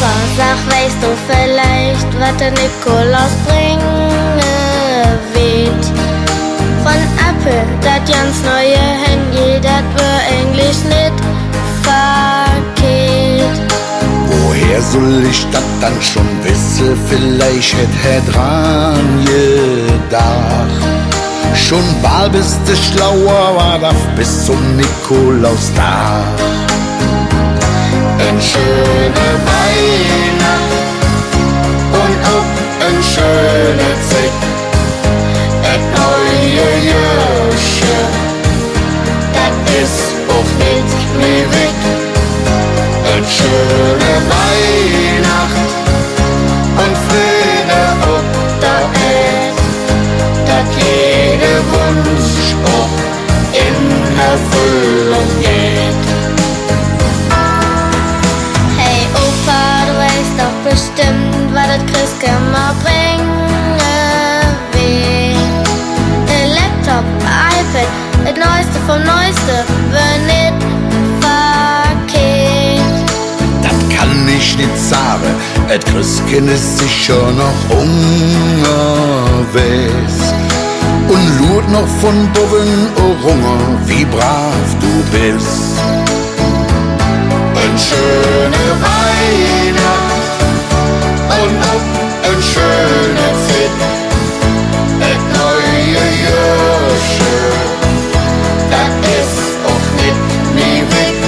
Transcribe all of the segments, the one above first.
Opa, sag, weißt du vielleicht, was der Nikolaus bringen wird? Von Apple, dat ganz neue Handy, dat wär Englisch nicht verkehrt. Woher soll ich das dann schon wissen? Vielleicht hätt er dran gedacht. Schon bald bist du schlauer, war das bis zum Nikolaustag. Eine schöne Weihnacht und auch eine schöne Zeit. Et neue Jährchen, das ist auch nicht mehr weg. Eine schöne Weihnacht und Friede auf der Welt, dass jeder Wunsch auch in Erfüllung geht. Hey Opa, du weißt doch bestimmt, was das Christkind bringen will. Ein Laptop, iPad, das Neueste vom Neueste, wär nicht verkehrt. Das kann ich nicht sagen, et Christkind ist sicher noch unterwegs und lud noch von Boven Runge, wie brav du bist. Eine schöne Weihnacht und auch eine schöne Zeit. Et neue Jährchen, das ist auch nicht mehr weg.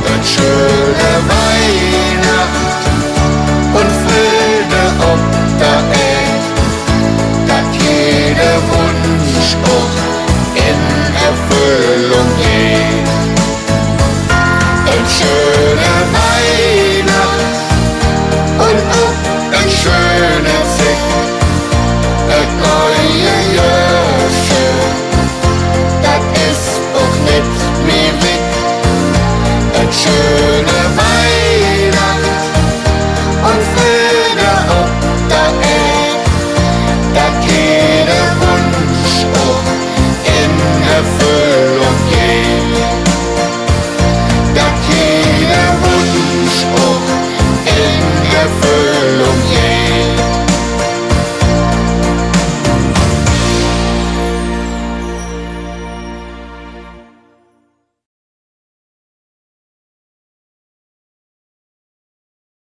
Eine schöne Weihnacht und Friede auf der Welt, dass jeder Wunsch auch in Erfüllung geht. Eine schöne